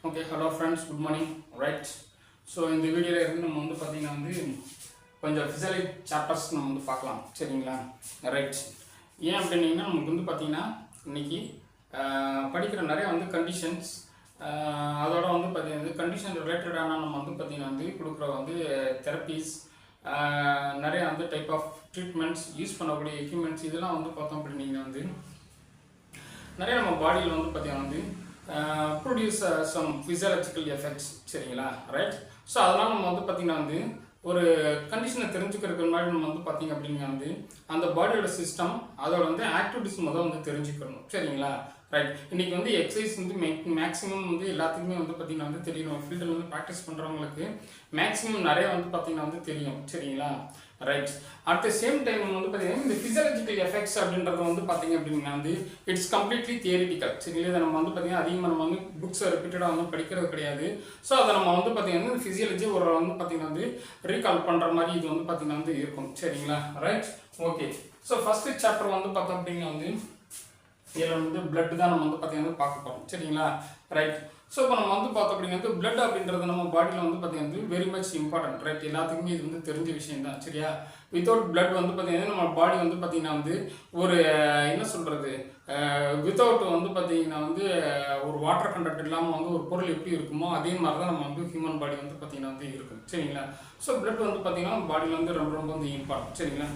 Okay, hello friends, good morning. Right. So இந்த வீடியோல இருந்து நம்ம வந்து பாத்தீங்கன்னா கொஞ்சம் physiology chapters நம்ம வந்து பார்க்கலாம். சரிங்களா? ரைட். ஏன் அப்படின்னா நமக்கு வந்து பாத்தீங்கன்னா இன்னைக்கு படிக்கிற நிறைய வந்து கண்டிஷன்ஸ் அதோட வந்து பாத்தீங்கன்னா கண்டிஷன் ரிலேட்டடான நம்ம வந்து பாத்தீங்கன்னா கொடுக்குற வந்து தெரப்பீஸ் நிறைய வந்து டைப் ஆஃப் ட்ரீட்மெண்ட்ஸ் யூஸ் பண்ணக்கூடிய எக்யூப்மெண்ட்ஸ் இதெல்லாம் வந்து பார்த்தோம் அப்படின்னா வந்து நிறைய நம்ம பாடியில் வந்து பார்த்தீங்கன்னா ப்ரொடியூஸ் சம் ஃபிசியாலஜிக்கல் எஃபெக்ட்ஸ் சரிங்களா ரைட். ஸோ அதனால் நம்ம வந்து பார்த்திங்கன்னா ஒரு கண்டிஷனை தெரிஞ்சுக்கிறதுக்கு முன்னாடி நம்ம வந்து பார்த்திங்க அப்படின்னா அந்த பாடியோட சிஸ்டம் அதோட வந்து ஆக்டிவிட்டிஸ் வந்து தெரிஞ்சுக்கணும் சரிங்களா ரைட். இன்றைக்கி வந்து எக்ஸசைஸ் வந்து மேக்ஸிமம் வந்து எல்லாத்துக்குமே வந்து பார்த்திங்கன்னா தெரியும். ஃபீல்டில் வந்து ப்ராக்டிஸ் பண்ணுறவங்களுக்கு மேக்ஸிமம் நிறைய வந்து பார்த்திங்கன்னா தெரியும் சரிங்களா right. At the same time நம்ம வந்து பார்த்தீங்கன்னா இந்த ஃபிசியாலஜிக்கல் எஃபெக்ட்ஸ் அப்படின்றது வந்து பார்த்தீங்க அப்படின்னா இட்ஸ் கம்ப்ளீட்லி தியரிட்டிக்கல் சரிங்களா. இதை நம்ம வந்து பார்த்தீங்கன்னா அதிகமாக நம்ம வந்து புக்ஸை ரிப்பீட்டடாக வந்து படிக்கிறது கிடையாது. ஸோ அதை நம்ம வந்து பார்த்தீங்கன்னா ஃபிசியாலஜி ஒரு வந்து பார்த்தீங்கன்னா ரீகால் பண்ணுற மாதிரி இது வந்து பார்த்தீங்கன்னா இருக்கும் சரிங்களா right. Okay. So first chapter வந்து பார்த்தோம் அப்படின்னா இதில் வந்து பிளட் தான் நம்ம வந்து பார்த்தீங்கன்னா பார்க்க போகிறோம் சரிங்களா ரைட். ஸோ இப்போ நம்ம வந்து பார்த்தோம் அப்படின்னா பிளட் அப்படின்றது நம்ம பாடியில் வந்து பார்த்தீங்கன்னா வெரி மச் இம்பார்ட்டன்ட் ரைட். எல்லாத்துக்குமே இது வந்து தெரிஞ்ச விஷயம் தான் சரியா. வித்தவுட் பிளட் வந்து பார்த்தீங்கன்னா நம்ம பாடி வந்து பார்த்தீங்கன்னா ஒரு என்ன சொல்கிறது வித்தவுட் வந்து பார்த்தீங்கன்னா ஒரு வாட்டர் கண்டென்ட் இல்லாமல் வந்து ஒரு பொருள் எப்படி இருக்குமோ அதே மாதிரி தான் நம்ம வந்து ஹியூமன் பாடி வந்து பார்த்தீங்கன்னா இருக்கும் சரிங்களா. ஸோ பிளட் வந்து பார்த்தீங்கன்னா பாடியில் வந்து ரொம்ப ரொம்ப வந்து இம்பார்ட்டன்ட் சரிங்களா.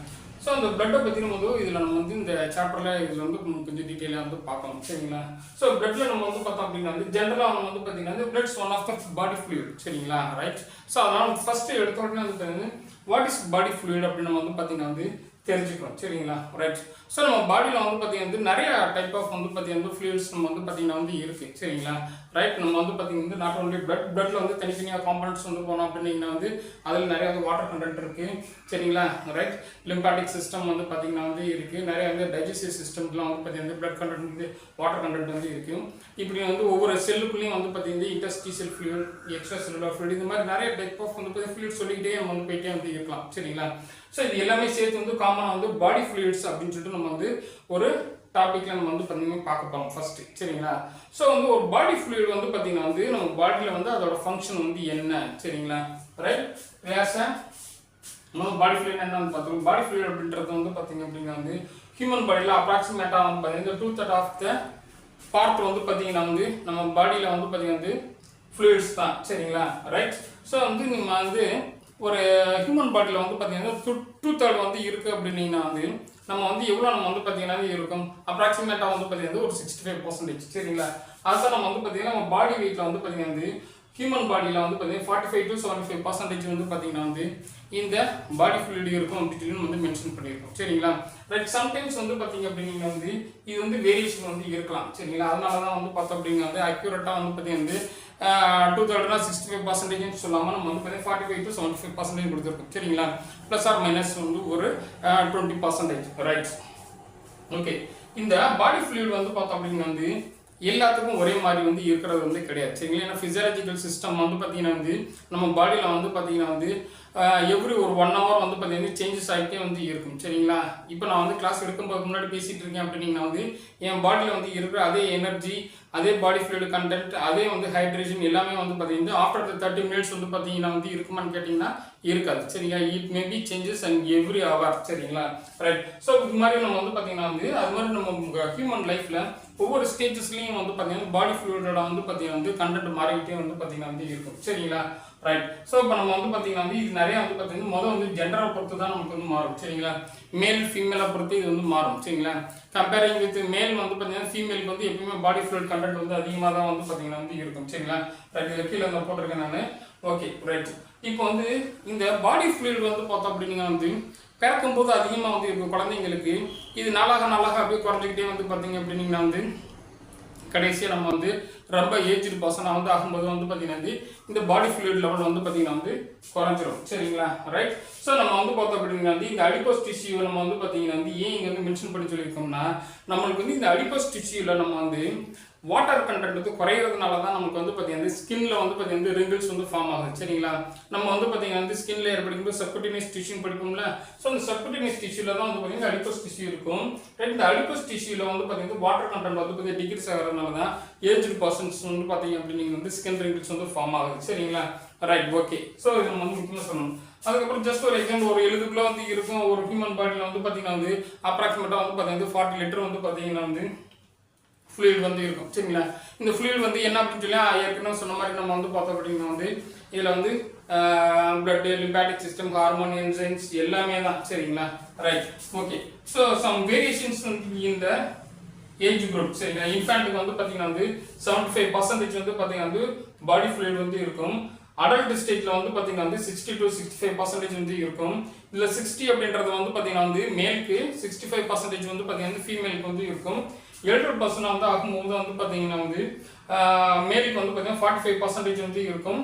ஸோ அந்த பிளட்டை பற்றின போது இதில் நம்ம வந்து இந்த சாப்டரில் இதில் வந்து கொஞ்சம் டீட்டெயிலாக வந்து பார்க்கணும் சரிங்களா. ஸோ பிளட்டில் நம்ம வந்து பார்த்தோம் அப்படின்னா ஜென்ரலாக அவங்க வந்து பார்த்தீங்கன்னா blood's one of the body fluid சரிங்களா ரைட். ஸோ அதனால் ஃபஸ்ட்டு எடுத்த உடனே வந்து வாட் இஸ் பாடி ஃப்ளூயிட் அப்படின்னு நம்ம வந்து பார்த்தீங்கன்னா தெரிஞ்சுக்கணும் சரிங்களா ரைட். ஸோ நம்ம பாடியில் வந்து பார்த்தீங்கன்னா நிறைய டைப் ஆஃப் வந்து பார்த்தீங்கன்னா ஃப்ளூயிட்ஸ் நம்ம வந்து பார்த்தீங்கன்னா இருக்குது சரிங்களா ரைட். நம்ம வந்து பார்த்தீங்கன்னா நாட் ஓன்லி பிளட்டில் வந்து தனித்தனியாக காம்பனன்ட்ஸ் வந்து போனோம் அப்படின்னா அதில் நிறைய வந்து வாட்டர் கண்டென்ட் இருக்குது சரிங்களா ரைட். லிம்பாட்டிக் சிஸ்டம் வந்து பார்த்தீங்கன்னா இருக்குது. நிறைய வந்து டைஜஸ்டிவ் சிஸ்டம்லாம் வந்து பார்த்தீங்கன்னா பிளட் கண்டென்ட் வந்து வாட்டர் கண்டென்ட் வந்து இருக்குது. இப்படி வந்து ஒவ்வொரு செல்லுக்குள்ளேயும் வந்து பார்த்தீங்கன்னா interstitial fluid extra cellular fluid இந்த மாதிரி நிறைய டைப் ஆஃப் வந்து ஃப்ளூயிட் சொல்லிக்கிட்டே நம்ம வந்து போயிட்டே வந்து இருக்கலாம் சரிங்களா. ஸோ இது எல்லாமே சேர்த்து வந்து காமனாக வந்து பாடி ஃப்ளூயிட்ஸ் அப்படின்னு சொல்லிட்டு நம்ம வந்து ஒரு டாபிக்ல நம்ம வந்து பார்த்தீங்கன்னா பார்க்க போகிறோம் ஃபர்ஸ்ட் சரிங்களா. ஸோ வந்து ஒரு பாடி ஃப்ளூயிட் வந்து பார்த்தீங்கன்னா நம்ம பாடியில் வந்து அதோட ஃபங்க்ஷன் வந்து என்ன சரிங்களா ரைட். நம்ம பாடி ஃப்ளூயிட் என்னன்னு பார்த்தோம். பாடி ஃப்ளூயிட் அப்படின்றது வந்து பார்த்தீங்க அப்படின்னா ஹியூமன் பாடியில் அப்ராக்சிமேட்டாக வந்து பார்த்தீங்கன்னா 2/3 ஆஃப் த பார்ட் வந்து பார்த்தீங்கன்னா நம்ம பாடியில் வந்து பார்த்தீங்கன்னா ஃப்ளூயிட்ஸ் தான் சரிங்களா ரைட். ஸோ வந்து நம்ம வந்து ஒரு ஹியூமன் பாடியில் வந்து பார்த்தீங்கன்னா 2/3 வந்து இருக்குது அப்படின்னா நம்ம வந்து எவ்வளோ நம்ம வந்து பார்த்தீங்கன்னா இருக்கும் அப்ராக்சிமேட்டாக வந்து பார்த்தீங்கன்னா ஒரு 65% சரிங்களா. அதுதான் நம்ம வந்து பார்த்தீங்கன்னா நம்ம பாடி வெயிட்டில் வந்து பார்த்தீங்கன்னா ஹியூமன் பாடியில் வந்து பார்த்தீங்கன்னா 45 to 75% வந்து பார்த்தீங்கன்னா இந்த பாடி ஃப்ளூயிட் இருக்கும் அப்படின்னு வந்து மென்ஷன் பண்ணியிருக்கோம் சரிங்களா ரைட். சம்டைம்ஸ் வந்து பார்த்தீங்க அப்படின்னா இது வந்து வேரியேஷன் வந்து இருக்கலாம் சரிங்களா. அதனால தான் வந்து பார்த்தோம் அப்படின்னா அக்யூரேட்டாக வந்து பார்த்தீங்கன்னா 2/3 65% சொல்லாமல் நம்ம வந்து 45 to 75% கொடுத்துருக்கோம் சரிங்களா. ப்ளஸ் ஆர் மைனஸ் வந்து ஒரு 20% ரைட். ஓகே. இந்த பாடி ஃப்ளூயிட் வந்து பார்த்தோம் அப்படின்னா எல்லாத்துக்கும் ஒரே மாதிரி வந்து இருக்கிறது வந்து கிடையாது சரிங்களா. ஏன்னா ஃபிசியாலஜிக்கல் சிஸ்டம் வந்து பார்த்தீங்கன்னா நம்ம பாடியில் வந்து பார்த்தீங்கன்னா எவ்ரி ஒரு 1 hour வந்து பார்த்தீங்கன்னா சேஞ்சஸ் ஆகிட்டே வந்து இருக்கும் சரிங்களா. இப்போ நான் வந்து கிளாஸ் எடுக்கும்போது முன்னாடி பேசிகிட்டு இருக்கேன் அப்படின்னா என் பாடியில் வந்து இருக்கிற அதே எனர்ஜி அதே பாடி ஃப்ளூயிட் கண்டென்ட் அதே வந்து ஹைட்ரேஷன் எல்லாமே வந்து பார்த்தீங்கன்னா ஆஃப்டர் 30 minutes வந்து பார்த்தீங்கன்னா இருக்குமான்னு கேட்டிங்கன்னா இருக்காது சரிங்களா. It may be changes and every hour சரிங்களா ரைட். ஸோ இது மாதிரி நம்ம வந்து பார்த்தீங்கன்னா அது மாதிரி நம்ம ஹியூமன் லைஃப்பில் ஒவ்வொரு ஸ்டேஜஸ்லையும் வந்து பார்த்தீங்கன்னா பாடி ஃப்ளூயிடோட வந்து பார்த்தீங்கன்னா கண்டென்ட் மாறிக்கிட்டே வந்து பார்த்தீங்கன்னா இருக்கும் சரிங்களா ரைட். ஸோ இப்போ நம்ம வந்து பார்த்தீங்கன்னா இது நிறையா வந்து பார்த்தீங்கன்னா முதல் வந்து ஜெண்டரை பொறுத்து தான் நமக்கு வந்து மாறும் சரிங்களா. மேல் ஃபீமேலை பொறுத்து இது வந்து மாறும் சரிங்களா. கம்பேரிங் வித் மேல் வந்து பார்த்தீங்கன்னா ஃபீமேலுக்கு வந்து எப்பவுமே பாடி ஃப்ளூயிட் கண்டென்ட் வந்து அதிகமாக தான் வந்து பார்த்தீங்கன்னா இருக்கும் சரிங்களா ரைட். இதில் கீழே வந்து போட்டிருக்கேன் நான் ஓகே ரைட். இப்போ வந்து இந்த பாடி ஃப்ளூயிட் வந்து பார்த்தோம் அப்படின்னா பிறக்கும்போது அதிகமாக வந்து இருக்கும் குழந்தைங்களுக்கு. இது நாளாக அப்படியே குறைஞ்சிக்கிட்டே வந்து பார்த்தீங்க அப்படின்னா கடைசியாக நம்ம வந்து ரொம்ப ஏஜ்டு பர்சனாக வந்து ஆகும்போது வந்து பார்த்தீங்கன்னா இந்த பாடி ஃப்ளூயிட் லெவல் வந்து பார்த்தீங்கன்னா குறைஞ்சிரும் சரிங்களா ரைட். ஸோ நம்ம வந்து பார்த்தோம் அப்படின்னா இந்த அடிப்போஸ் டிஷ்யூவை நம்ம வந்து பார்த்தீங்கன்னா ஏன் இங்கே வந்து மென்ஷன் பண்ணி சொல்லியிருக்கோம்னா நம்மளுக்கு வந்து இந்த அடிப்போஸ் டிஷ்யூவில் நம்ம வந்து வாட்டர் கண்டென்ட் வந்து குறையிறதுனால தான் நமக்கு வந்து பார்த்தீங்கன்னா ஸ்கின்ல வந்து பார்த்தீங்கன்னா ரிங்கிள்ஸ் வந்து ஃபார்ம் ஆகுது. சரிங்களா? நம்ம வந்து பார்த்தீங்கன்னா வந்து ஸ்கின் லேயர் படிக்கும்போது சப்குட்டினியஸ் டிஷ்யூ படிப்போம்ல. ஸோ அந்த சப்குட்டினியஸ் டிஷ்யூல தான் வந்து பார்த்தீங்கன்னா அடிப்போஸ் டிஷ்யூ இருக்கும். இந்த அடிப்போஸ் டிஷ்யூல வந்து பார்த்தீங்கன்னா வாட்டர் கண்டென்ட் வந்து பார்த்தீங்கன்னா டிகிரீஸ் ஆகிறதுனால தான் ஏஜ்டு பர்சன்ஸ் வந்து பார்த்தீங்க அப்படின்னு வந்து ஸ்கின் ரிங்கிள்ஸ் வந்து ஃபார்ம் ஆகுது. சரிங்களா? Right, okay. ஸோ இது நம்ம வந்து முக்கியமாக சொல்லணும். அதுக்கப்புறம் ஜஸ்ட் ஒரு எக்ஸாம்பிள், ஒரு 70 வந்து இருக்கும் ஒரு ஹியூமன் பாடியில் வந்து பார்த்தீங்கன்னா வந்து அப்ராக்சிமேட்டாக வந்து பார்த்தீங்கன்னா 40 லிட்டர் வந்து பார்த்தீங்கன்னா வந்து ஃப்ளூயிட் வந்து இருக்கும். சரிங்களா? இந்த ஃப்ளூயிட் வந்து என்ன அப்படின்னு சொல்லி ஏற்கனவே சொன்ன மாதிரி நம்ம வந்து பார்த்தோம் அப்படின்னா வந்து இதில் வந்து blood, lymphatic system, hormone, enzymes எல்லாமே தான். சரிங்களா? Right, okay. So some variations இந்த ஏஜ் குரூப். சரிங்களா? இன்ஃபேண்ட்டுக்கு வந்து பார்த்தீங்கன்னா வந்து 75% வந்து பார்த்தீங்கன்னா வந்து பாடி ஃப்ளூயிட் வந்து இருக்கும். அடல்ட் ஸ்டேஜ்ல வந்து பார்த்தீங்கன்னா வந்து 60 to 65% வந்து இருக்கும். இதில் 60 அப்படின்றது வந்து பார்த்தீங்கன்னா வந்து மேலுக்கு, 65% வந்து பார்த்தீங்கன்னா ஃபீமேலுக்கு வந்து இருக்கும். எல்டர் பர்சன் வந்து ஆகும்போது வந்து பார்த்தீங்கன்னா வந்து மேலுக்கு வந்து பார்த்தீங்கன்னா 45% வந்து இருக்கும்.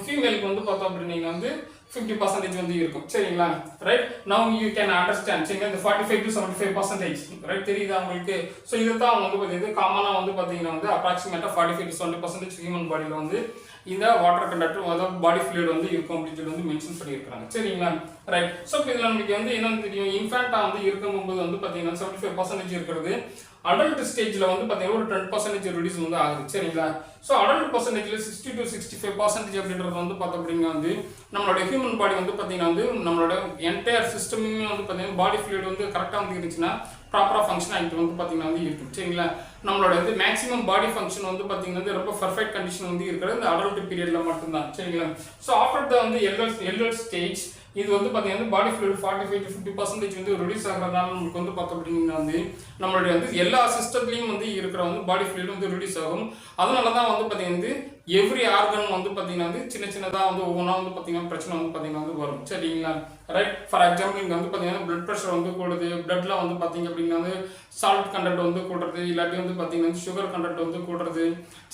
ஃபீமேலுக்கு வந்து பார்த்தோம் அப்படின்னா வந்து 50% வந்து இருக்கும். சரிங்களா? Right, now you can understand. சரிங்களா? இந்த 45 to 75% ரைட் தெரியுதா உங்களுக்கு? ஸோ இதை தான் அவங்க வந்து பார்த்தீங்கன்னா காமனாக வந்து பார்த்தீங்கன்னா வந்து அப்ராக்சிமேட்டாக 45 to 70% ஹியூமன் பாடியில் வந்து இந்த வாட்டர் கண்டக்ட் அதாவது பாடி ஃப்ளூயிட் வந்து இருக்கும் அப்படின்னு சொல்லி வந்து மென்ஷன் பண்ணியிருக்காங்க. சரிங்களா? ரைட், ஸோ இப்போ இதில் நமக்கு வந்து என்னன்னு தெரியும், இன்ஃபேண்ட்டாக வந்து இருக்கும்போது வந்து பார்த்தீங்கன்னா 75% இருக்கிறது. அடல்ட் ஸ்டேஜில் வந்து பார்த்தீங்கன்னா ஒரு 10% ரெடியூஸ் வந்து ஆகுது. சரிங்களா? ஸோ அடல்ட் பர்சன்டேஜில் 60 to 65% அப்படின்றது வந்து பார்த்தோம் அப்படின்னா வந்து நம்மளோட ஹியூமன் பாடி வந்து பார்த்தீங்கன்னா வந்து நம்மளோட என்டையர் சிஸ்டமுமே வந்து பார்த்தீங்கன்னா பாடி ஃப்ளூயிட் வந்து கரெக்டாக வந்து இருந்துச்சுன்னா ப்ராப்பராக ஃபங்க்ஷன் ஆகிட்டு வந்து பார்த்தீங்கன்னா வந்து இருக்கும். சரிங்களா? நம்மளோட வந்து மேக்ஸிமம் பாடி ஃபங்க்ஷன் வந்து பார்த்தீங்கன்னா வந்து ரொம்ப பர்ஃபெக்ட் கண்டிஷன் வந்து இருக்கிறது இந்த அடல்ட் பீரியட்ல மட்டும்தான். சரிங்களா? ஸோ ஆஃப்டர் த வந்து எல்டர் ஸ்டேஜ் இது வந்து பார்த்தீங்கன்னா பாடி ஃப்ளூயிட் 45 to 50% வந்து ரிலீஸ் ஆகிறதுனால நமக்கு வந்து பார்த்தோம் அப்படின்னா வந்து நம்மளுடைய வந்து எல்லா சிஸ்டத்துலையும் வந்து இருக்கிற வந்து பாடி ஃப்ளூயிட் வந்து ரிலீஸ் ஆகும். அதனால தான் வந்து பார்த்தீங்கன்னா எவ்ரி ஆர்கன் வந்து பார்த்தீங்கன்னா வந்து சின்ன சின்னதாக வந்து ஒவ்வொன்றா வந்து பார்த்தீங்கன்னா பிரச்சனை வந்து பார்த்தீங்கன்னா வந்து வரும். சரிங்களா? ரைட், ஃபார் எக்ஸாம்பிள் இங்கே வந்து பார்த்தீங்கன்னா பிளட் ப்ரெஷர் வந்து கூடுது, பிளட்ல வந்து பார்த்தீங்க அப்படின்னா வந்து சால்ட் கண்டென்ட் வந்து கூடுறது, இல்லாட்டி வந்து பார்த்தீங்கன்னா சுகர் கண்டென்ட் வந்து கூடுறது.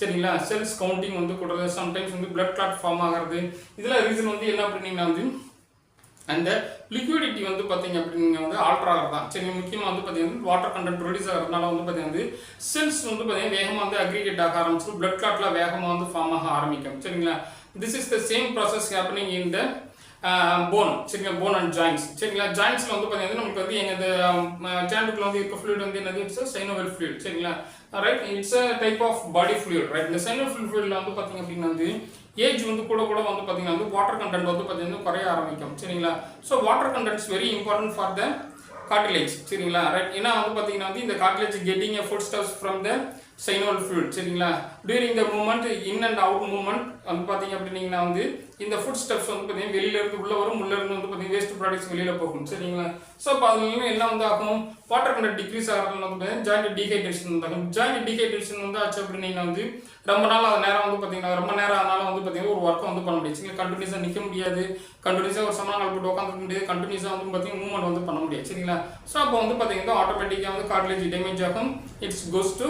சரிங்களா? செல்ஸ் கவுண்டிங் வந்து கூடுறது, சம்டைம்ஸ் வந்து பிளட் கிளாட் ஃபார்ம் ஆகிறது. இதெல்லாம் ரீசன் வந்து என்ன அப்படின்னா வந்து அந்த லிக்விடிட்டி வந்து பார்த்தீங்க அப்படின்னா வந்து ஆல்டர் ஆகிறது தான். சரி, முக்கியமாக வந்து பார்த்தீங்கன்னா வாட்டர் கண்டென்ட் ரிலீஸ் ஆகிறதுனால வந்து பார்த்தீங்கன்னா செல்ஸ் வந்து பார்த்தீங்கன்னா வேகமாக வந்து அக்ரிகேட் ஆக ஆரம்பிச்சு பிளட் கிளாட்லாம் வேகமாக வந்து ஃபார்ம் ஆக ஆரம்பிக்கும். சரிங்களா? This is the same process happening in the bone. சரிங்களா? Bone and joints. சரிங்களா? ஜாயின்ஸ்ல வந்து பார்த்தீங்கன்னா நமக்கு வந்து எங்க ஜாயிண்ட்டுக்குள்ள வந்து இருக்க ஃப்ளூயிட் வந்து என்னது, இட்ஸ் சைனோவெல் ஃப்ளூயிட். சரிங்களா? Right, it's a type of body fluid. Right, இந்த சைனோவெல் ஃப்ளூயிட்ல வந்து பார்த்தீங்க அப்படின்னா வந்து ஏஜ் வந்து கூட கூட வந்து பார்த்தீங்கன்னா வந்து வாட்டர் கண்டென்ட் வந்து பார்த்தீங்கன்னா குறைய ஆரம்பிக்கும். சரிங்களா? So water content is very important for the cartilage. சரிங்களா? ரைட், ஏன்னா வந்து பார்த்தீங்கன்னா வந்து இந்த cartilage getting a food stuffs from the synovial fluid. சரிங்களா? During the movement in and out movement வந்து பார்த்தீங்க அப்படின்னா வந்து இந்த ஃபுட் ஸ்டெப்ஸ் வந்து பார்த்தீங்கன்னா வெளியில இருந்து உள்ள வரும், உள்ள இருந்து வந்து பார்த்தீங்கன்னா வேஸ்ட் ப்ராடக்ட்ஸ் வெளியில போகும். சரிங்களா? ஸோ அப்போ அதுல என்ன வந்து ஆகும், வாட்டர் கண்டென்ட் டிக்ரீஸ் ஆகிறதுனால வந்து ஜாயிண்ட் டீஹைட்ரேஷன் உண்டாகும். ஜாயிண்ட் டீஹைட்ரேஷன் வந்து ஆச்சு அப்படின்னா வந்து ரொம்ப நாள் அது நேரம் வந்து பார்த்தீங்கன்னா ரொம்ப நேரம் ஆனாலும் வந்து பார்த்தீங்கன்னா ஒரு ஒர்க்கை வந்து பண்ண முடியாது. சரிங்களா? கண்டினியூஸாக நிற்க முடியாது, கண்டினியூஸாக ஒரு சமணம் போட்டு உட்காந்துக்க முடியாது, கண்டினியூஸாக வந்து பார்த்தீங்கன்னா மூவ்மெண்ட் வந்து பண்ண முடியாது. சரிங்களா? ஸோ அப்போ வந்து பார்த்தீங்கன்னா ஆட்டோமேட்டிக்காக வந்து கார்டிலேஜ் டேமேஜ் ஆகும். It's goes to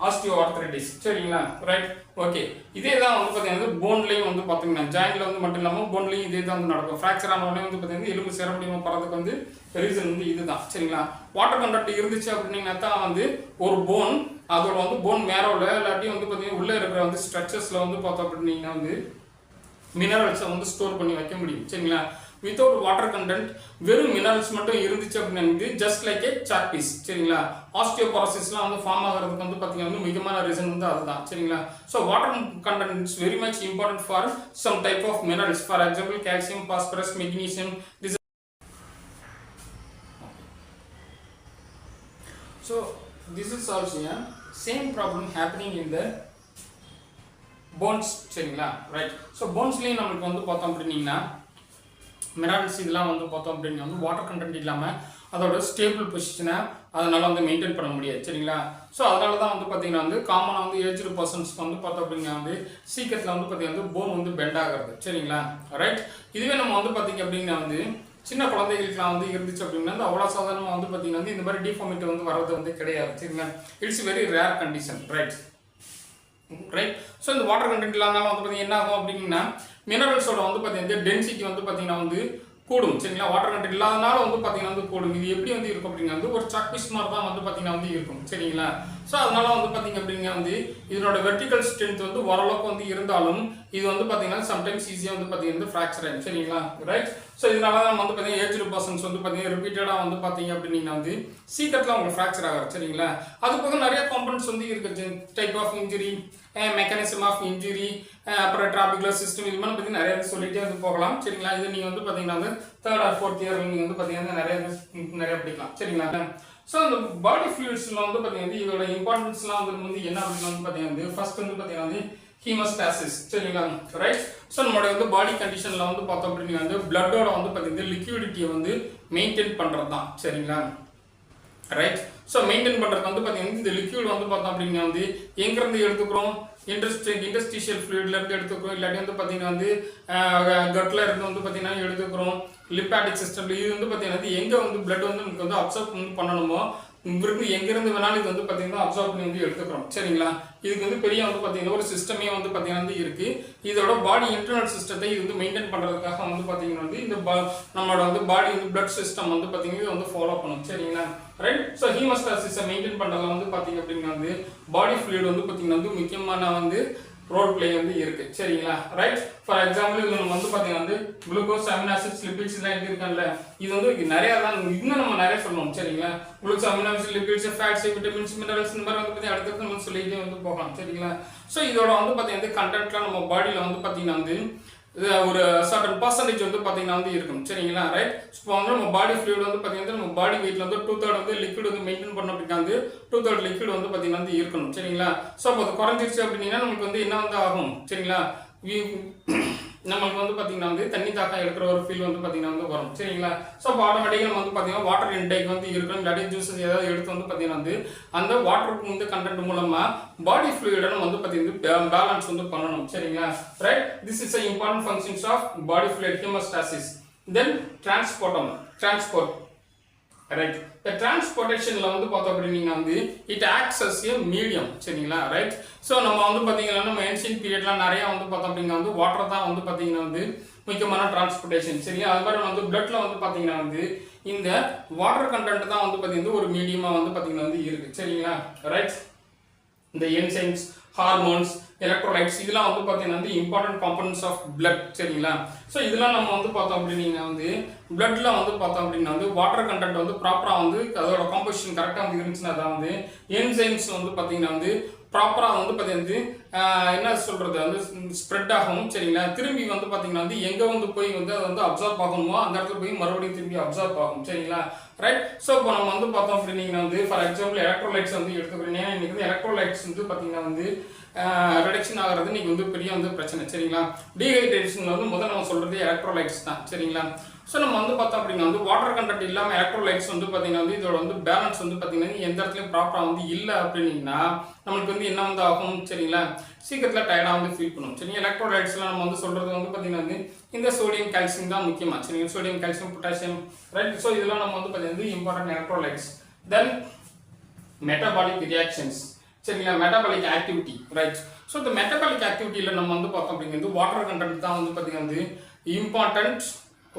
osteoarthritis. சரிங்களா? Right, okay. இதே தான் வந்து பார்த்தீங்கன்னா போன்லையும் வந்து பார்த்தீங்கன்னா ஜாயின்ட்ல வந்து மட்டும் இல்லாமல் போன்லையும் இதே தான் வந்து நடக்கும். ஃப்ராக்சர் ஆன உடனே வந்து பார்த்தீங்கன்னா எலும்பு சேர முடியாமல் போகிறதுக்கு வந்து ரீசன் வந்து இதுதான். சரிங்களா? வாட்டர் கண்டென்ட் இருந்துச்சு அப்படின்னா தான் வந்து ஒரு போன் அதோட வந்து போன் மேரோல இல்லாட்டி வந்து பார்த்தீங்கன்னா உள்ளே இருக்கிற வந்து ஸ்ட்ரக்சர்ஸ்ல வந்து பார்த்தோம் அப்படின்னா வந்து மினரல்ஸை வந்து ஸ்டோர் பண்ணி வைக்க முடியும். சரிங்களா? வித்தவுட் வாட்டர் கண்டென்ட் வெறும் மினரல்ஸ் மட்டும் இருந்துச்சு அப்படின்னா ஜஸ்ட் லைக் ஏ சாக் பீஸ். சரிங்களா? ஆஸ்டியோபோரோசிஸ்லாம் வந்து ஃபார்ம் ஆகிறதுக்கு வந்து பார்த்தீங்கன்னா முக்கியமான ரீசன் வந்து அதுதான். சரிங்களா? So water content is very much important for some type of minerals, for example calcium, phosphorus, magnesium. So this is also a same problem happening in the bones. சரிங்களா? ரைட், ஸோ போன்ஸ்லேயும் நம்மளுக்கு வந்து பார்த்தோம் அப்படின்னா minerals இதெல்லாம் வந்து பார்த்தோம் அப்படின்னா வந்து வாட்டர் கண்டென்ட் இல்லாமல் அதோட ஸ்டேபிள் பொசிஷனை அதனால் வந்து மெயின்டைன் பண்ண முடியாது. சரிங்களா? ஸோ அதனால தான் வந்து பார்த்தீங்கன்னா வந்து காமனாக வந்து ஏஜ்டு பர்சன்ஸ்க்கு வந்து பார்த்தோம் அப்படின்னா வந்து சீக்கிரத்தில் வந்து பார்த்தீங்கன்னா வந்து போன் வந்து பெண்ட் ஆகிறது. சரிங்களா? ரைட், இதுவே நம்ம வந்து பார்த்தீங்க அப்படின்னா வந்து சின்ன குழந்தைகளுக்குலாம் வந்து இருந்துச்சு அப்படின்னா அவ்வளோ சாதாரணமாக வந்து பார்த்தீங்கன்னா வந்து இந்த மாதிரி டிஃபார்மிட்டி வந்து வர்றது வந்து கிடையாது. சரிங்களா? It's very rare condition. Right, right. So இந்த வாட்டர் கண்டென்ட் இல்லாதனால வந்து பார்த்தீங்கன்னா என்ன ஆகும் அப்படின்னா மினரல்ஸோட வந்து பார்த்தீங்கன்னா டென்சிட்டி வந்து பார்த்தீங்கன்னா வந்து கூடும் சரிங்களா. வாட்டர் கண்டென்ட் இல்லாதனால வந்து பார்த்தீங்கன்னா வந்து கூடும். இது எப்படி வந்து இருக்கும் அப்படின்னா வந்து ஒரு சாக்பீஸ் மாதிரி தான் வந்து பார்த்தீங்கன்னா வந்து இருக்கும் சரிங்களா. ஸோ அதனால வந்து பார்த்தீங்க அப்படின்னா வந்து இதனோட வெர்டிகல் ஸ்ட்ரென்த் வந்து ஓரளவுக்கு வந்து இருந்தாலும் இது வந்து பார்த்தீங்கன்னா சம்டைம்ஸ் ஈஸியாக வந்து பார்த்தீங்கன்னா ஃப்ராக்சர் ஆகும் சரிங்களா. ரைட். ஸோ இதனால தான் வந்து பார்த்தீங்கன்னா ஏஜ்டு பர்சன்ஸ் வந்து பார்த்தீங்கன்னா ரிப்பீட்டடாக வந்து பார்த்தீங்க அப்படின்னா வந்து சீக்கிரத்தில் அவங்க ஃப்ராக்சர் ஆகாது சரிங்களா. அது போக நிறைய காம்பனன்ட்ஸ் வந்து இருக்குது. Type of injury, mechanism of injury, அப்புறம் ட்ராபிகுலர் சிஸ்டம், இது மாதிரி பற்றி நிறைய சொல்லிட்டே வந்து போகலாம் சரிங்களா. இது நீங்கள் வந்து பார்த்தீங்கன்னா வந்து 3rd or 4th இயர் நீங்கள் வந்து பார்த்தீங்கன்னா நிறைய படிக்கலாம் சரிங்களா. ஸோ அந்த பாடி ஃப்ளூயிட்ஸில் வந்து பார்த்தீங்கன்னா இதோட இம்பார்ட்டன்ஸ்லாம் வந்து என்ன அப்படின்னு வந்து பார்த்தீங்கன்னா வந்து ஃபர்ஸ்ட் வந்து பார்த்தீங்கன்னா வந்து ஹீமோஸ்டாசிஸ் சரிங்களா. ரைட். ஸோ நம்மளோட வந்து பாடி கண்டிஷனில் வந்து பார்த்தோம் அப்படின்னா வந்து பிளட்டோட வந்து பார்த்தீங்கன்னா லிக்விடிட்டியை வந்து மெயின்டைன் பண்ணுறது தான் சரிங்களா. ரைட். ஸோ மெயின்டைன் பண்ணுறது வந்து பார்த்தீங்கன்னா இந்த லிக்யூட் வந்து பார்த்தோம் அப்படின்னா வந்து எங்கேருந்து எடுத்துக்கிறோம், இண்டஸ்ட்ரியல் ஃப்ளூயிட்ல இருந்து எடுத்துக்கிறோம், இல்லாட்டி வந்து பார்த்தீங்கன்னா வந்து கட்ல இருந்து வந்து பார்த்தீங்கன்னா எடுத்துக்கிறோம், லிப்பாட்டிக் சிஸ்டம்ல இது வந்து பார்த்தீங்கன்னா எங்கே வந்து பிளட் வந்து நமக்கு வந்து அப்சர்வ் வந்து பண்ணணுமோ இங்கிருந்து எங்கிருந்து வேணாலும் இது வந்து பார்த்தீங்கன்னா அப்சர்வ் பண்ணி வந்து எடுத்துக்கிறோம் சரிங்களா. இதுக்கு வந்து பெரிய வந்து பார்த்தீங்கன்னா ஒரு சிஸ்டமே வந்து பார்த்தீங்கன்னா வந்து இருக்கு. இதோட பாடி இன்டர்னல் சிஸ்டத்தை இது வந்து மெயின்டைன் பண்ணுறதுக்காக வந்து பார்த்தீங்கன்னா வந்து இந்த நம்மளோட வந்து பாடி வந்து பிளட் சிஸ்டம் வந்து பார்த்தீங்கன்னா இது வந்து ஃபாலோ பண்ணும் சரிங்களா. ரைட். ஸோ ஹீமோஸ்டாசிஸை மெயின்டைன் பண்ணுறதுல வந்து பார்த்தீங்க அப்படின்னா வந்து பாடி ஃப்ளூயிட் வந்து பார்த்தீங்கன்னா வந்து முக்கியமான வந்து ரோல் பிளே வந்து இருக்கு சரிங்களா. ரைட். ஃபார் எக்ஸாம்பிள் இது நம்ம வந்து பார்த்தீங்கன்னா வந்து குளுக்கோஸ், அமினோ ஆசிட்ஸ், லிபிட்ஸ் எல்லாம் எழுதியிருக்காங்கல்ல, இது வந்து நிறைய தான் இன்னும் நம்ம நிறைய சொல்லணும் சரிங்களா. Glucose, amino acids, lipids, fats, vitamins, minerals இந்த மாதிரி வந்து பார்த்தீங்கன்னா அடுத்தது நம்ம சொல்லிட்டே வந்து போகலாம் சரிங்களா. ஸோ இதோட வந்து பார்த்தீங்கன்னா கண்டென்ட்லாம் நம்ம பாடியில் வந்து பார்த்தீங்கன்னா வந்து ஒரு சர்டன் பர்சன்டேஜ் வந்து பார்த்தீங்கன்னா வந்து இருக்கும் சரிங்களா. ரைட். இப்போ வந்து நம்ம பாடி ஃப்ளூயிட் வந்து பார்த்தீங்கன்னா நம்ம பாடி வெயிட்ல வந்து 2/3 வந்து லிக்விட் வந்து மெயின்டைன் பண்ண அப்படின்னா வந்து 2/3 லிக்விட் வந்து பார்த்தீங்கன்னா வந்து இருக்கணும் சரிங்களா. ஸோ அப்போ அது குறைஞ்சிருச்சு அப்படின்னா நமக்கு வந்து என்ன வந்து ஆகும் சரிங்களா, நமக்கு வந்து பார்த்தீங்கன்னா வந்து தண்ணி தாக்கம் எடுக்கிற ஒரு ஃபீல் வந்து பார்த்தீங்கன்னா வந்து வரும் சரிங்களா. ஸோ அப்போ ஆட்டோமேட்டிக்காக நம்ம வந்து பார்த்தீங்கன்னா வாட்டர் இன்டேக் வந்து இருக்கணும், இல்லாட்டி ஜூஸஸ் ஏதாவது எடுத்து வந்து பார்த்தீங்கன்னா வந்து அந்த வாட்டருக்கு வந்து கண்டென்ட் மூலமாக பாடி ஃப்ளூயிடை நம்ம வந்து பார்த்தீங்கன்னா பேலன்ஸ் வந்து பண்ணணும் சரிங்களா. Right. This is important functions of body fluid homeostasis. Then transport. Right. இந்த டிரான்ஸ்போர்ட்டேஷன்ல வந்து பார்த்தோம் அப்படின்னா வந்து it acts as a medium சரிங்களா. ரைட். ஸோ நம்ம வந்து பார்த்தீங்கன்னா நம்ம ஏன்ஷியன்ட் பீரியட்லாம் நிறைய வந்து பார்த்தோம் அப்படின்னா வந்து வாட்டர் தான் வந்து பார்த்தீங்கன்னா வந்து முக்கியமான டிரான்ஸ்போர்ட்டேஷன் சரியா. அது மாதிரி வந்து பிளட்ல வந்து பார்த்தீங்கன்னா வந்து இந்த வாட்டர் கண்டென்ட் தான் வந்து பார்த்தீங்கன்னா ஒரு மீடியமா வந்து பார்த்தீங்கன்னா வந்து இருக்கு சரிங்களா. ரைட். இந்த என்சைம்ஸ், ஹார்மோன்ஸ், எலக்ட்ரோலைட்ஸ் இதெல்லாம் வந்து பார்த்தீங்கன்னா வந்து இம்பார்ட்டன்ட் காம்பனன்ட்ஸ் ஆஃப் பிளட் சரிங்களா. ஸோ இதெல்லாம் நம்ம வந்து பார்த்தோம் அப்படின்னா வந்து பிளட்ல வந்து பார்த்தோம் அப்படின்னா வந்து வாட்டர் கண்டென்ட் வந்து ப்ராப்பராக வந்து அதோட காம்போசிஷன் கரெக்டாக வந்து இருந்துச்சுன்னா தான் வந்து என்சைம்ஸ் வந்து பார்த்தீங்கன்னா வந்து ப்ராப்பராக வந்து பார்த்தீங்கன்னா என்ன சொல்றது வந்து ஸ்ப்ரெட் ஆகும் சரிங்களா. திரும்பி வந்து பார்த்தீங்கன்னா வந்து எங்கே வந்து போய் வந்து அதை வந்து அப்சர்வ் ஆகணுமோ அந்த இடத்துல போய் மறுபடியும் திரும்பி அப்சர்வ் ஆகும் சரிங்களா. ரைட். ஸோ இப்போ நம்ம வந்து பார்த்தோம் அப்படின்னா வந்து ஃபார் எக்ஸாம்பிள் எலக்ட்ரோலைட்ஸ் வந்து எடுத்துக்கிறேன். ஏன்னா இன்னைக்கு வந்து எலக்ட்ரோலைட்ஸ் வந்து பார்த்தீங்கன்னா வந்து ரிடக்ஷன் ஆகிறது இன்னைக்கு வந்து பெரிய வந்து பிரச்சனை சரிங்களா. டீஹைட்ரேஷன்ல வந்து முதல்ல நம்ம சொல்றது எலக்ட்ரோலைட்ஸ் தான் சரிங்களா. ஸோ நம்ம வந்து பார்த்தோம் அப்படின்னா வந்து வாட்டர் கண்டென்ட் இல்லாமல் எலக்ட்ரோலைட்ஸ் வந்து பார்த்தீங்கன்னா வந்து இதோட வந்து பேலன்ஸ் வந்து பார்த்தீங்கன்னா எந்த இடத்துலையும் ப்ராப்பராக வந்து இல்லை அப்படின்னீங்கன்னா நம்மளுக்கு வந்து என்ன வந்து ஆகும் சரிங்களா, சீக்கிரத்தில் டயர்டாக வந்து ஃபீல் பண்ணும் சரிங்க. எலக்ட்ரோலைட்ஸ்லாம் நம்ம வந்து சொல்றது வந்து பார்த்தீங்கன்னா வந்து இந்த சோடியம், கால்சியம் தான் முக்கியமா சரிங்க. Sodium, calcium, potassium. Right. So இதெல்லாம் நம்ம வந்து பார்த்தீங்கன்னா இம்பார்ட்டன்ட் எலக்ட்ரோலைட்ஸ். தென் மெட்டபாலிக் ரியாக்ஷன்ஸ் சரிங்களா, மெட்டபாலிக் ஆக்டிவிட்டி. ரைட். ஸோ இந்த மெட்டபாலிக் ஆக்டிவிட்டியில் நம்ம வந்து பார்த்தோம் அப்படிங்கிறது வாட்டர் கண்டென்ட் தான் வந்து பார்த்தீங்கன்னா வந்து இம்பார்ட்டன்ட்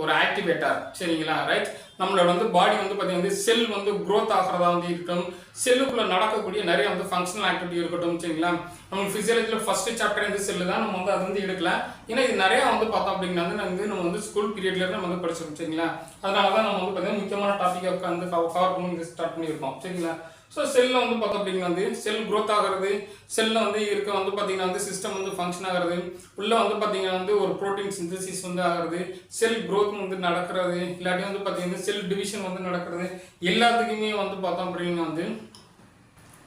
ஒரு ஆக்டிவேட்டர் சரிங்களா. ரைட். நம்மளோட வந்து பாடி வந்து பார்த்தீங்கன்னா செல் வந்து க்ரோத் ஆகிறதா வந்து இருக்கட்டும், செல்லுக்குள்ள நடக்கக்கூடிய நிறைய வந்து ஃபங்க்ஷனல் ஆக்டிவிட்டி இருக்கட்டும் சரிங்களா. நம்ம ஃபிசியாலஜியில் ஃபர்ஸ்ட் சாப்டர் இந்த செல்லு தான் நம்ம வந்து அது வந்து எடுக்கலாம். ஏன்னா இது நிறைய வந்து பார்த்தோம் அப்படின்னா நம்ம வந்து ஸ்கூல் பீரியட்ல இருந்து நம்ம வந்து படிச்சிருக்கோம் சரிங்களா. அதனால தான் நம்ம வந்து பார்த்தீங்கன்னா முக்கியமான டாப்பிக்கை வந்து கவர் பண்ணி ஸ்டார்ட் பண்ணியிருக்கோம் சரிங்களா. ஸோ செல்லில் வந்து பார்த்தோம் அப்படின்னா வந்து செல் க்ரோத் ஆகிறது, செல்லில் வந்து இருக்க வந்து பார்த்தீங்கன்னா வந்து சிஸ்டம் வந்து ஃபங்க்ஷன் ஆகிறது, உள்ளே வந்து பார்த்தீங்கன்னா வந்து ஒரு ப்ரோட்டீன் சிந்தசிஸ் வந்து ஆகிறது, செல் க்ரோத் வந்து நடக்கிறது, இல்லாட்டி வந்து பார்த்தீங்கன்னா செல் டிவிஷன் வந்து நடக்கிறது, எல்லாத்துக்குமே வந்து பார்த்தோம் அப்படின்னா வந்து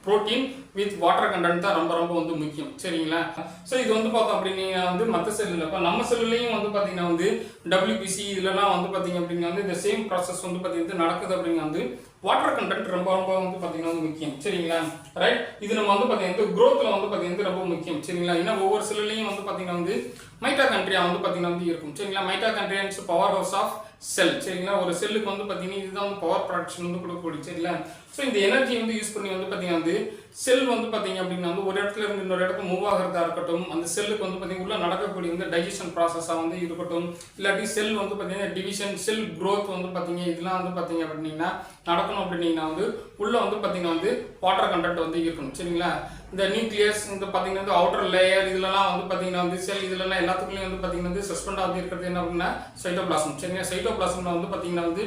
புரோட்டீன் வித் வாட்டர் கண்டென்ட் தான் ரொம்ப ரொம்ப வந்து முக்கியம் சரிங்களா. ஸோ இது வந்து பார்த்தோம் அப்படின்னா வந்து மற்ற செல்லில் இப்போ நம்ம செல்லுலையும் வந்து பார்த்தீங்கன்னா வந்து WBC இதுலலாம் வந்து பார்த்தீங்க அப்படின்னா வந்து இந்த சேம் ப்ராசஸ் வந்து பார்த்தீங்கன்னா நடக்குது அப்படின்னா வந்து வாட்டர் கண்டென்ட் ரொம்ப ரொம்ப வந்து பார்த்தீங்கன்னா வந்து முக்கியம் சரிங்களா. ரைட். இது நம்ம வந்து பார்த்தீங்கன்னா க்ரோத்தில் வந்து பார்த்தீங்கன்னா ரொம்ப முக்கியம் சரிங்களா. ஏன்னா ஒவ்வொரு செல்லுலையும் வந்து பார்த்தீங்கன்னா வந்து மைட்டோகாண்ட்ரியா வந்து பார்த்தீங்கன்னா வந்து இருக்கும் சரிங்களா. Mitochondria is power house of cell சரிங்களா. ஒரு செல்லுக்கு வந்து பார்த்தீங்கன்னா இதுதான் வந்து பவர் ப்ரொடக்ஷன் வந்து கொடுக்கக்கூடிய சரிங்களா. ஸோ இந்த எனர்ஜி வந்து யூஸ் பண்ணி வந்து பார்த்தீங்கன்னா வந்து செல் வந்து பார்த்தீங்க அப்படின்னா வந்து ஒரு இடத்துல இருந்து இன்னொரு இடத்துக்கு மூவ் ஆகிறதா இருக்கட்டும், அந்த செல்லுக்கு வந்து பார்த்தீங்கன்னா உள்ள நடக்கக்கூடிய வந்து டைஜஷன் ப்ராசஸாக வந்து இருக்கட்டும், இல்லாட்டி செல் வந்து பார்த்தீங்கன்னா டிவிஷன் செல் க்ரோத் வந்து பார்த்தீங்க இதெல்லாம் வந்து பார்த்தீங்க அப்படின்னா நடக்கணும் அப்படின்னீங்கன்னா வந்து உள்ள வந்து பார்த்தீங்கன்னா வந்து வாட்டர் கண்டென்ட் வந்து இருக்கணும் சரிங்களா. இந்த நியூக்ளியஸ் இந்த பார்த்தீங்கன்னா வந்து அவுட்டர் லேயர் இதுலலாம் வந்து பார்த்தீங்கன்னா வந்து செல் இதுலலாம் எல்லாத்துக்குள்ளேயும் வந்து பார்த்தீங்கன்னா வந்து சஸ்பெண்ட் ஆகி இருக்கிறது என்ன அப்படின்னா சைட்டோபிளாசம் சரிங்களா. சைட்டோபிளாசம்ல வந்து பார்த்தீங்கன்னா வந்து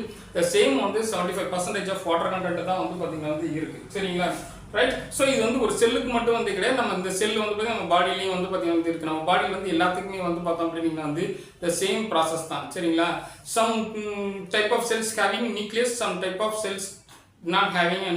சேம் வந்து 75% ஆஃப் வாட்டர் கண்டென்ட் தான் வந்து பார்த்தீங்கன்னா வந்து இருக்கு சரிங்களா. ரைட். ஸோ இது வந்து ஒரு செல்லுக்கு மட்டும் வந்து கிடையாது. நம்ம இந்த செல் வந்து பார்த்தீங்கன்னா நம்ம பாடியிலையும் வந்து பார்த்தீங்கன்னா வந்து இருக்கு. நம்ம பாடியில் வந்து எல்லாத்துக்குமே வந்து பார்த்தோம் அப்படின்னா வந்து the same process தான் சரிங்களா. some type of cells having nucleus, some type of cells not having a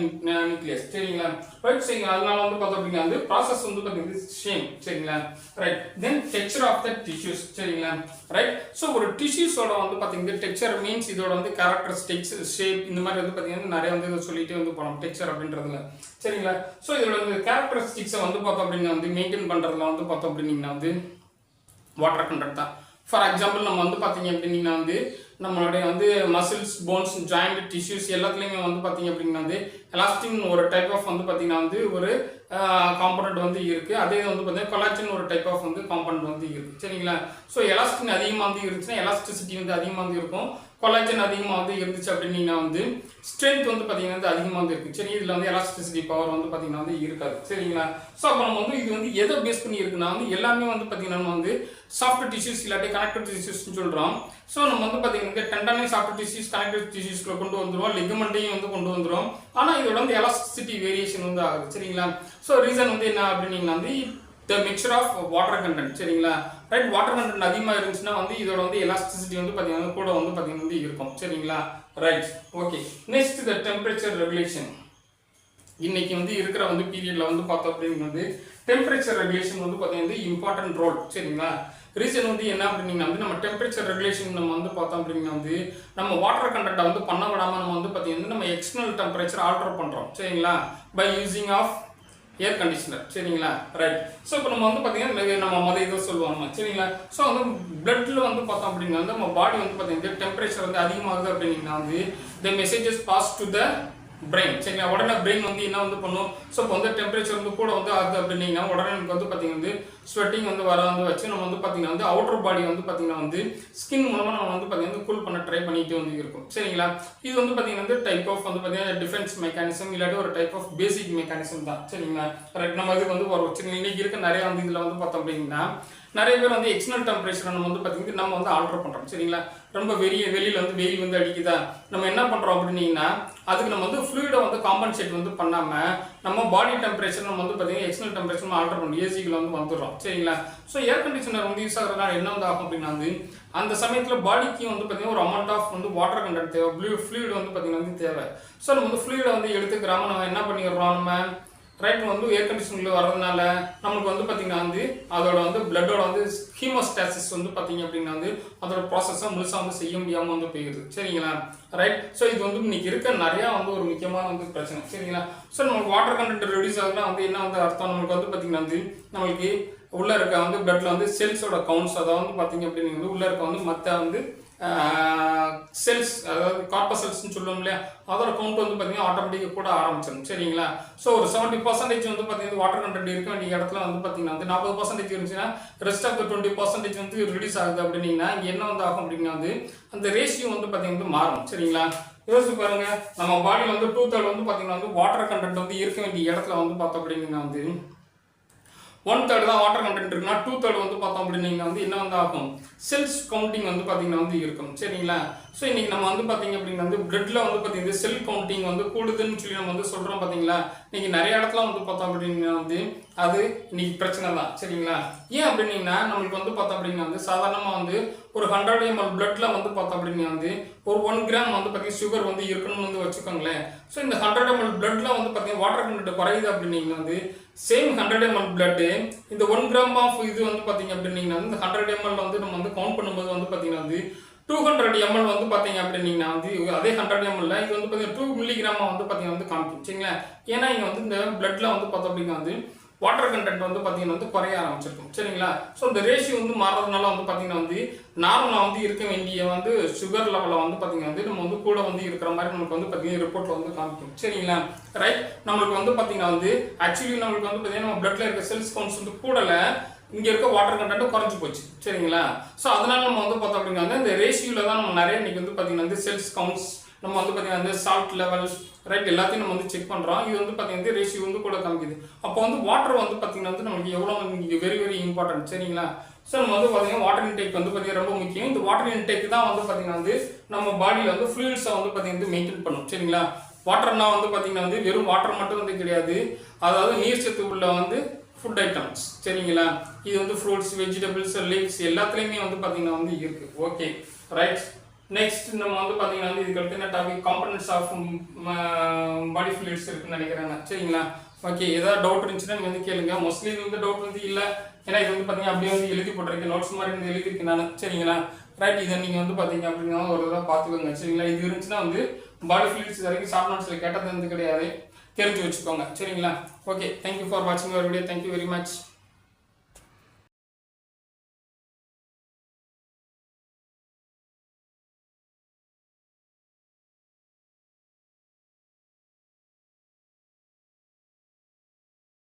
nucleus சரிங்களா. ரைட். சரிங்க. அதனால வந்து பார்த்தோம் அப்படின்னா வந்து ப்ராசஸ் வந்து பார்த்தீங்கன்னா சேம் சரிங்களா. Right. Then texture of the tissues சரிங்களா. ரைட். ஸோ ஒரு டிஷ்யூஸோட வந்து பார்த்தீங்கன்னா டெக்ஸ்சர் மீன்ஸ் இதோட வந்து கேரக்டரிஸ்டிக்ஸ் ஷேப் இந்த மாதிரி வந்து பார்த்தீங்கன்னா நிறைய வந்து இதை சொல்லிட்டு வந்து போனோம் டெக்ஸ்சர் அப்படின்றதுல சரிங்களா. ஸோ இதோட வந்து கேரக்டரிஸ்டிக்ஸை வந்து பார்த்தோம் அப்படின்னா வந்து மெயின்டைன் பண்ணுறதுல வந்து பார்த்தோம் அப்படின்னா வந்து வாட்டர் கண்டென்ட் தான். ஃபார் எக்ஸாம்பிள் நம்ம வந்து பார்த்தீங்க அப்படின்னா வந்து நம்மளுடைய வந்து மசில்ஸ் போன்ஸ் ஜாயிண்ட் டிஷ்யூஸ் எல்லாத்துலேயுமே வந்து பார்த்தீங்க அப்படின்னா வந்து எலாஸ்டின் ஒரு டைப் ஆஃப் வந்து பார்த்தீங்கன்னா வந்து ஒரு காம்பனண்ட் வந்து இருக்குது. அதே வந்து பார்த்தீங்கன்னா கொலாஜன் ஒரு டைப் ஆஃப் வந்து காம்பனண்ட் வந்து இருக்குது சரிங்களா. ஸோ எலாஸ்டின் அதிகமாக வந்து இருந்துச்சுன்னா எலாஸ்டிசிட்டி வந்து அதிகமாக வந்து இருக்கும். கொலாஜன் அதிகமாக வந்து இருந்துச்சு அப்படின்னா வந்து ஸ்ட்ரென்த் வந்து பார்த்தீங்கன்னா வந்து அதிகமாக வந்து இருக்குது சரி. இதில் வந்து எலாஸ்டிசிட்டி பவர் வந்து பார்த்தீங்கன்னா வந்து இருக்காது சரிங்களா. ஸோ அப்போ நம்ம வந்து இது வந்து எதை பேஸ் பண்ணி இருக்குன்னா வந்து எல்லாமே வந்து பார்த்தீங்கன்னா நம்ம வந்து சாஃப்ட் டிஷ்யூஸ் இல்லாட்டி கனெக்டட் டிஷ்யூஸ்னு சொல்கிறோம். ஸோ நம்ம வந்து பார்த்தீங்கன்னா டெண்டனே சாஃப்ட் டிஷ்யூஸ் கனெக்டட் டிஷ்யூஸ்ல கொண்டு வந்துடும், லிகமெண்ட்டையும் வந்து கொண்டு வந்துடும். ஆனால் இதோட வந்து எலாஸ்டிசிட்டி வேரியேஷன் வந்து ஆகுது சரிங்களா. ஸோ ரீசன் வந்து என்ன அப்படின்னா வந்து the mixture of water content சரிங்களா. ரைட். வாட்டர் கண்டென்ட் அதிகமாக இருந்துச்சுன்னா வந்து இதோட வந்து எலாஸ்டிசிட்டி வந்து பார்த்தீங்கன்னா கூட வந்து பார்த்தீங்கன்னா வந்து இருக்கும் சரிங்களா. Right. Okay. Next the temperature regulation. இன்னைக்கு வந்து இருக்கிற வந்து பீரியட்ல வந்து பார்த்தோம் அப்படின்னா வந்து டெம்பரேச்சர் ரெகுலேஷன் வந்து பார்த்தீங்கன்னா இம்பார்ட்டன்ட் ரோல் சரிங்களா. ரீசன் வந்து என்ன அப்படின்னா வந்து நம்ம டெம்பரேச்சர் ரெகுலேஷன் நம்ம வந்து பார்த்தோம் அப்படின்னா வந்து நம்ம வாட்டர் கண்டென்ட்டை வந்து பண்ண விடாமல் நம்ம வந்து பார்த்தீங்கன்னா நம்ம எக்ஸ்டர்னல் டெம்பரேச்சர் ஆல்டர் பண்ணுறோம் சரிங்களா by using of air conditioner சரிங்களா. ரைட். ஸோ இப்போ நம்ம வந்து பார்த்தீங்கன்னா நம்ம இதை சொல்லுவாங்க சரிங்களா. ஸோ வந்து பிளட்ல வந்து பார்த்தோம் அப்படின்னா வந்து நம்ம பாடி வந்து பார்த்தீங்கன்னா டெம்பரேச்சர் வந்து அதிகமாகுது அப்படின்னா வந்து the messages pass to the brain சரிங்களா. உடனே பிரெயின் வந்து என்ன வந்து பண்ணும். ஸோ இப்போ வந்து டெம்பரேச்சர் வந்து கூட வந்து ஆகுது அப்படின்னா உடனே நமக்கு வந்து பார்த்தீங்கன்னா வந்து ஸ்வெட்டிங் வந்து வர வந்து வச்சு நம்ம வந்து பார்த்தீங்கன்னா வந்து அவுட்டர் பாடி வந்து பார்த்தீங்கன்னா வந்து ஸ்கின் மூலமாக நம்ம வந்து பார்த்தீங்கன்னா கூல் பண்ண ட்ரை பண்ணிட்டு வந்து இருக்கும் சரிங்களா. இது வந்து பார்த்தீங்கன்னா வந்து டைப் ஆஃப் வந்து பார்த்தீங்கன்னா டிஃபென்ஸ் மெக்கானிசம் இல்லாட்டி ஒரு டைப் ஆஃப் பேசிக் மெக்கானிசம் தான் சரிங்களா. கரெக்ட். நம்ம இதுக்கு வந்து ஒரு சின்ன இன்னைக்கு இருக்க நிறைய வந்து இதில் வந்து பார்த்தோம் அப்படின்னா நிறைய பேர் வந்து எக்ஸ்டர்னல் டெம்பரேச்சர் நம்ம வந்து பார்த்தீங்கன்னா நம்ம வந்து ஆல்டர் பண்ணுறோம் சரிங்களா. ரொம்ப வெளியில் வந்து வெயில் வந்து அடிக்குதா நம்ம என்ன பண்ணுறோம் அப்படின்னீங்கன்னா அதுக்கு நம்ம வந்து ஃப்ளூயிடை வந்து காம்பன்சேட் வந்து பண்ணாமல் நம்ம பாடி டெம்பரேச்சர் நம்ம வந்து பார்த்தீங்கன்னா எக்ஸ்டர்னல் டெம்பரேச்சர் ஆல்டர் பண்ணுறோம் ஏசிக்குள்ள வந்து வந்துடுறோம் சரிங்களா. ஸோ ஏர் கண்டிஷனர் வந்து யூஸ் ஆகிறதுனால என்ன வந்து ஆகும் அப்படின்னா வந்து அந்த சமயத்தில் பாடிக்கு வந்து பார்த்தீங்கன்னா ஒரு அமௌண்ட் ஆஃப் வந்து வாட்டர் கண்டென்ட் தேவை, ஃப்ளூயிட் வந்து பார்த்தீங்கன்னா வந்து தேவை. ஸோ நம்ம வந்து ஃப்ளூயிடை வந்து எடுத்துக்கிறாம நம்ம என்ன பண்ணிடுறோம் நம்ம ரைட் வந்து ஏர் கண்டிஷனில் வர்றதுனால நமக்கு வந்து பார்த்தீங்கன்னா வந்து அதோட வந்து பிளட்டோட வந்து ஹீமோஸ்டாசிஸ் வந்து பார்த்தீங்க அப்படின்னா வந்து அதோட ப்ராசஸை முழுசாக வந்து செய்ய முடியாமல் வந்து போயிடுது சரிங்களா. ரைட். ஸோ இது வந்து இன்னைக்கு இருக்க நிறையா வந்து ஒரு முக்கியமான வந்து பிரச்சனை சரிங்களா. ஸோ நமக்கு வாட்டர் கண்டென்ட் ரெடியூஸ் ஆகுதுன்னா வந்து என்ன வந்து அர்த்தம் நம்மளுக்கு வந்து பார்த்தீங்கன்னா வந்து நம்மளுக்கு உள்ள இருக்க வந்து பிளட்ல வந்து செல்ஸோட கவுண்ட்ஸ் அதை வந்து பார்த்தீங்க அப்படின்னா வந்து உள்ள இருக்க வந்து மற்ற வந்து செல்ஸ் அதாவது கார்பசல்ஸ்ன்னு சொல்லுவோம் இல்லையா அதோட கவுண்ட் வந்து பார்த்தீங்கன்னா ஆட்டோமேட்டிக்காக கூட ஆரம்பிச்சிடும் சரிங்களா. ஸோ ஒரு 70% வந்து பார்த்தீங்கன்னா வாட்டர் கண்டென்ட் இருக்க வேண்டிய இடத்துல வந்து பார்த்தீங்கன்னா வந்து 40% இருந்துச்சுன்னா ரெஸ்ட் ஆஃப் த 20% வந்து ரிலீஸ் ஆகுது அப்படின்னீங்கன்னா இங்கே என்ன வந்து ஆகும் அப்படின்னா வந்து அந்த ரேஷியோ வந்து பார்த்தீங்கன்னா மாறும் சரிங்களா. யோசிச்சு பாருங்க நம்ம பாடியில் வந்து 2/3 வந்து பார்த்தீங்கன்னா வந்து வாட்டர் கண்டென்ட் வந்து இருக்க வேண்டிய இடத்துல வந்து பார்த்தோம் அப்படின்னா வந்து 1/3 தான் வாட்டர் கண்டென்ட் இருக்குன்னா 2/3 வந்து பார்த்தோம் அப்படின்னா வந்து என்ன வந்து ஆகும் செல்ஸ் கவுண்டிங் வந்து பார்த்தீங்கன்னா வந்து இருக்கும் சரிங்களா. ஸோ இன்னைக்கு நம்ம வந்து பார்த்தீங்க அப்படின்னா வந்து பிளட்ல வந்து பார்த்தீங்கன்னா செல் கவுண்டிங் வந்து கூடுதுன்னு சொல்லி நம்ம வந்து சொல்றோம் பார்த்தீங்களா. இன்னைக்கு நிறைய இடத்துல வந்து பார்த்தோம் அப்படின்னா வந்து அது இன்னைக்கு பிரச்சனை தான் சரிங்களா. ஏன் அப்படின்னா நம்மளுக்கு வந்து பார்த்தோம் அப்படின்னா வந்து சாதாரணமாக வந்து ஒரு 100 ml பிளட்ல வந்து பார்த்தோம் அப்படின்னா வந்து ஒரு 1 கிராம் வந்து பார்த்தீங்கன்னா சுகர் வந்து இருக்கணும்னு வந்து வச்சுக்கோங்களேன். ஸோ இந்த 100 ml பிளட்ல வந்து பார்த்தீங்கன்னா வாட்டர் கண்டென்ட் குறையுது அப்படின்னா வந்து சேம் 100 ml பிளட் இந்த 1 கிராம் ஆஃப் இது வந்து பார்த்தீங்க அப்படின்னா இந்த 100 ml வந்து நம்ம வந்து கவுண்ட் பண்ணும்போது வந்து பார்த்தீங்கன்னா வந்து 200 ml வந்து பார்த்தீங்க அப்படின்னா வந்து அதே 100 ml இது வந்து பார்த்தீங்கன்னா 2 மில்லிகிராமா வந்து பார்த்தீங்கன்னா வந்து காமிக்கும் சரிங்களா. ஏன்னா இங்கே வந்து இந்த பிளட்ல வந்து பார்த்தோம் அப்படின்னா வந்து வாட்டர் கண்டென்ட் வந்து பார்த்தீங்கன்னா வந்து குறைய ஆரம்பிச்சிருக்கும் சரிங்களா. ஸோ இந்த ரேஷியோ வந்து மாறதுனால வந்து பார்த்தீங்கன்னா வந்து நார்மலாக வந்து இருக்க வேண்டிய வந்து சுகர் லெவலில் வந்து பார்த்தீங்கன்னா வந்து நம்ம வந்து கூட வந்து இருக்கிற மாதிரி நமக்கு வந்து பார்த்தீங்கன்னா ரிப்போர்ட்டில் வந்து காமிக்கும் சரிங்களா. ரைட், நம்மளுக்கு வந்து பார்த்தீங்கன்னா வந்து ஆக்சுவலி நம்மளுக்கு வந்து பார்த்தீங்கன்னா நம்ம பிளட்ல இருக்க செல்ஸ் கவுண்ட்ஸ் வந்து கூடல, இங்கே இருக்க வாட்டர் கண்டென்ட் குறைஞ்சி போச்சு சரிங்களா. ஸோ அதனால நம்ம வந்து பார்த்தோம் அப்படின்னா வந்து இந்த ரேஷியோவில் தான் நம்ம நிறைய இன்னைக்கு வந்து பார்த்தீங்கன்னா வந்து செல்ஸ் கவுண்ட்ஸ் நம்ம வந்து பார்த்தீங்கன்னா வந்து சால்ட் லெவல் ரைட் எல்லாத்தையும் நம்ம வந்து செக் பண்ணுறோம். இது வந்து பார்த்தீங்கன்னா ரேஷியோ வந்து கூட காமிக்குது. அப்போ வந்து வாட்டர் வந்து பார்த்தீங்கன்னா வந்து நமக்கு எவ்வளோ வெரி வெரி இம்பார்ட்டன்ட் சரிங்களா. ஸோ நம்ம வந்து பார்த்தீங்கன்னா வாட்டர் இன்டேக் வந்து பார்த்தீங்கன்னா ரொம்ப முக்கியம். இந்த வாட்டர் இன்டேக் தான் வந்து பார்த்தீங்கன்னா வந்து நம்ம பாடியில் வந்து ஃப்ளூயிட்ஸை வந்து பார்த்தீங்கன்னா மெயின்டைன் பண்ணும் சரிங்களா. வாட்டர்னா வந்து பார்த்தீங்கன்னா வந்து வெறும் வாட்டர் மட்டும் வந்து கிடையாது, அதாவது நீர் சத்து உள்ள வந்து ஃபுட் ஐட்டம்ஸ் சரிங்களா. இது வந்து ஃப்ரூட்ஸ், வெஜிடபிள்ஸ், லீவ்ஸ் எல்லாத்துலேயுமே வந்து பார்த்தீங்கன்னா வந்து இருக்குது. ஓகே ரைட், நெக்ஸ்ட் நம்ம வந்து பார்த்தீங்கன்னா வந்து இதுக்கு அடுத்து என்ன topic, components of body fluids இருக்குன்னு நினைக்கிறேன் சரிங்களா. ஓகே, ஏதாவது டவுட் இருந்துச்சுன்னா நீங்கள் வந்து கேளுங்க. மோஸ்ட்லி இது வந்து டவுட் வந்து இல்லை, ஏன்னா இது வந்து பார்த்தீங்கன்னா அப்படியே வந்து எழுதி போட்டிருக்கேன், நோட்ஸ் மாதிரி வந்து எழுதியிருக்கேன் நான் சரிங்களா. ரைட், இதை நீங்கள் வந்து பார்த்தீங்க அப்படின்னா ஒரு தடவை பார்த்துக்கோங்க சரிங்களா. இது இருந்துச்சுன்னா வந்து பாடி ஃப்ளூயிட்ஸ் இது வரைக்கும் ஷார்ட் நோட்ஸில் கேட்டது வந்து கிடையாது, தெரிஞ்சு வச்சுக்கோங்க சரிங்களா. ஓகே, தேங்க்யூ ஃபார் வாட்சிங் your video, thank you very much.